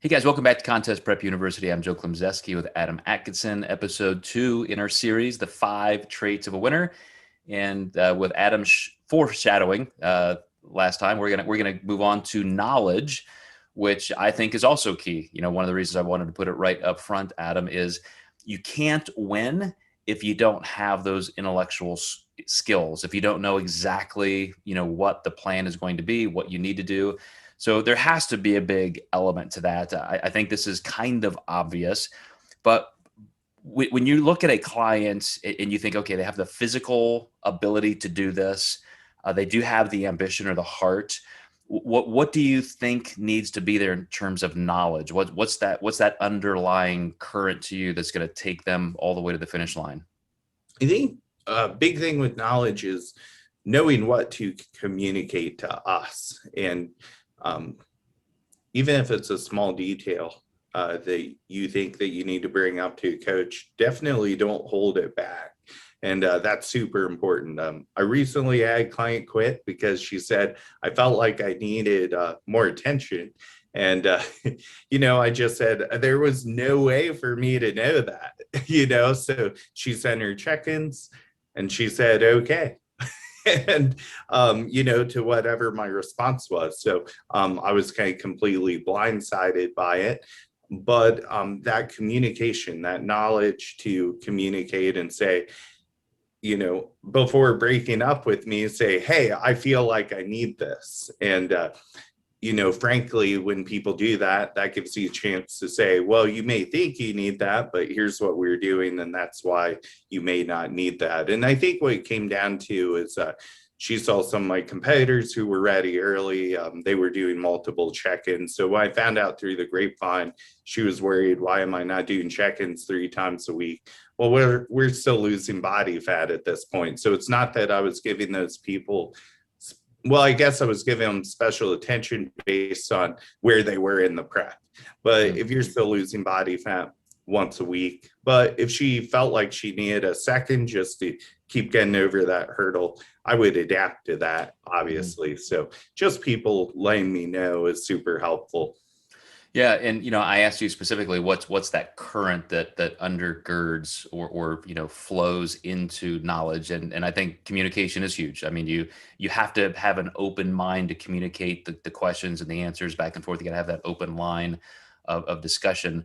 Hey guys, welcome back to Contest Prep University. I'm Joe Klemczewski with Adam Atkinson, episode 2 in our series, The 5 Traits of a Winner. And with Adam foreshadowing last time, we're gonna move on to knowledge, which I think is also key. You know, one of the reasons I wanted to put it right up front, Adam, is you can't win if you don't have those intellectual skills, if you don't know exactly, what the plan is going to be, what you need to do. So there has to be a big element to that. I think this is kind of obvious, but when you look at a client and you think, okay, they have the physical ability to do this, they do have the ambition or the heart. What do you think needs to be there in terms of knowledge? What's that underlying current to you that's going to take them all the way to the finish line? I think a big thing with knowledge is knowing what to communicate to us. And even if it's a small detail that you think that you need to bring up to a coach, definitely don't hold it back. And that's super important. I recently had a client quit because she said, I felt like I needed more attention. And, I just said, there was no way for me to know that, so she sent her check-ins and she said, okay. And, to whatever my response was. So I was kind of completely blindsided by it. But that communication, that knowledge to communicate and say, before breaking up with me, say, hey, I feel like I need this. And, frankly, when people do that, that gives you a chance to say, well, you may think you need that, but here's what we're doing. And that's why you may not need that. And I think what it came down to is she saw some of my competitors who were ready early. They were doing multiple check-ins. So when I found out through the grapevine, she was worried, why am I not doing check-ins 3 times a week? Well, we're still losing body fat at this point. So it's not that I was giving those people, well, I guess I was giving them special attention based on where they were in the prep. But if you're still losing body fat once a week, but if she felt like she needed a second just to keep getting over that hurdle, I would adapt to that, obviously. So just people letting me know is super helpful. Yeah, and I asked you specifically what's that current that undergirds or flows into knowledge, and I think communication is huge. I mean, you have to have an open mind to communicate the questions and the answers back and forth. You got to have that open line of discussion.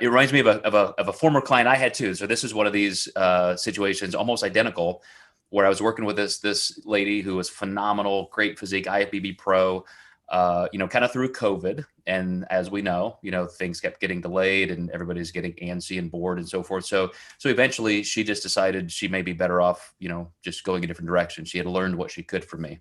It reminds me of a former client I had too. So this is one of these situations, almost identical, where I was working with this lady who was phenomenal, great physique, IFBB pro. Kind of through COVID. And as we know, things kept getting delayed and everybody's getting antsy and bored and so forth. So eventually she just decided she may be better off, just going a different direction. She had learned what she could from me,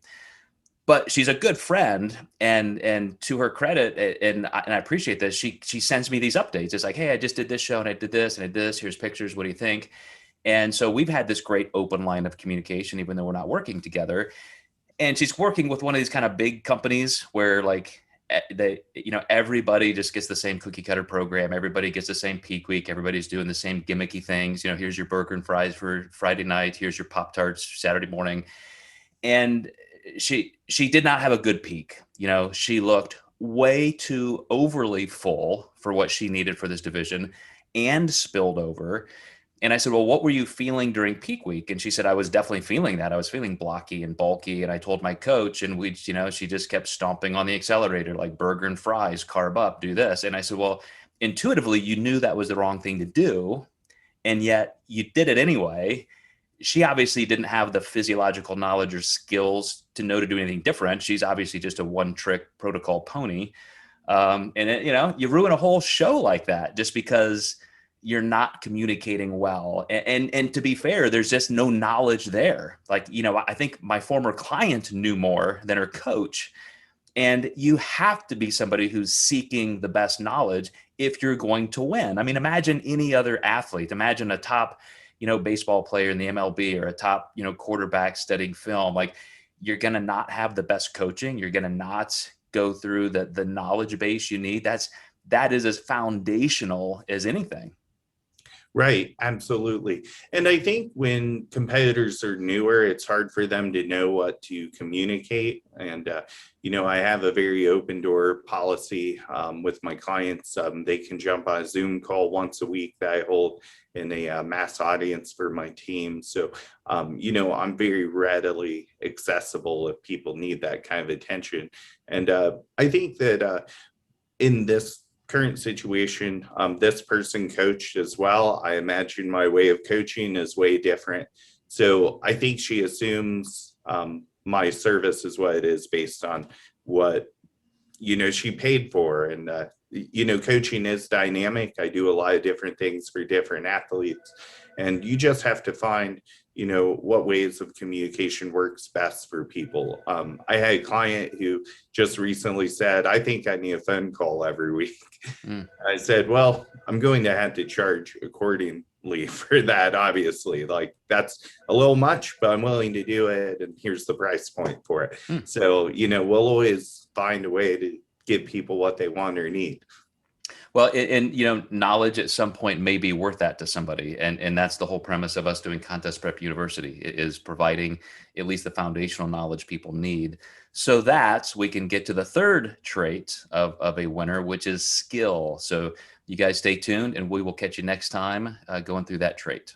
but she's a good friend. And to her credit, and I appreciate this, she sends me these updates. It's like, hey, I just did this show and I did this and I did this. Here's pictures. What do you think? And so we've had this great open line of communication, even though we're not working together. And she's working with one of these kind of big companies where everybody just gets the same cookie cutter program. Everybody gets the same peak week. Everybody's doing the same gimmicky things. Here's your burger and fries for Friday night. Here's your Pop-Tarts Saturday morning. And she did not have a good peak. She looked way too overly full for what she needed for this division and spilled over. And I said, well, what were you feeling during peak week? And she said, I was definitely feeling that. I was feeling blocky and bulky. And I told my coach, and she just kept stomping on the accelerator, like burger and fries, carb up, do this. And I said, well, intuitively, you knew that was the wrong thing to do. And yet you did it anyway. She obviously didn't have the physiological knowledge or skills to know to do anything different. She's obviously just a one-trick protocol pony. You ruin a whole show like that just because you're not communicating well. And to be fair, there's just no knowledge there. I think my former client knew more than her coach. And you have to be somebody who's seeking the best knowledge if you're going to win. I mean, imagine any other athlete. Imagine a top, baseball player in the MLB or a top, quarterback studying film. Like, you're going to not have the best coaching. You're going to not go through the knowledge base you need. That is as foundational as anything. Right, absolutely. And I think when competitors are newer, it's hard for them to know what to communicate. And, I have a very open door policy with my clients. They can jump on a Zoom call once a week that I hold in a mass audience for my team. So, I'm very readily accessible if people need that kind of attention. And I think that in this current situation, this person coached as well. I imagine my way of coaching is way different. So I think she assumes my service is what it is based on what, she paid for. And, coaching is dynamic. I do a lot of different things for different athletes. And you just have to find, what ways of communication works best for people. I had a client who just recently said, I think I need a phone call every week. Mm. I said, well, I'm going to have to charge accordingly for that, obviously. Like, that's a little much, but I'm willing to do it. And here's the price point for it. Mm. So, we'll always find a way to give people what they want or need. Well, knowledge at some point may be worth that to somebody, and that's the whole premise of us doing Contest Prep University, is providing at least the foundational knowledge people need, so that we can get to the third trait of a winner, which is skill. So you guys stay tuned, and we will catch you next time going through that trait.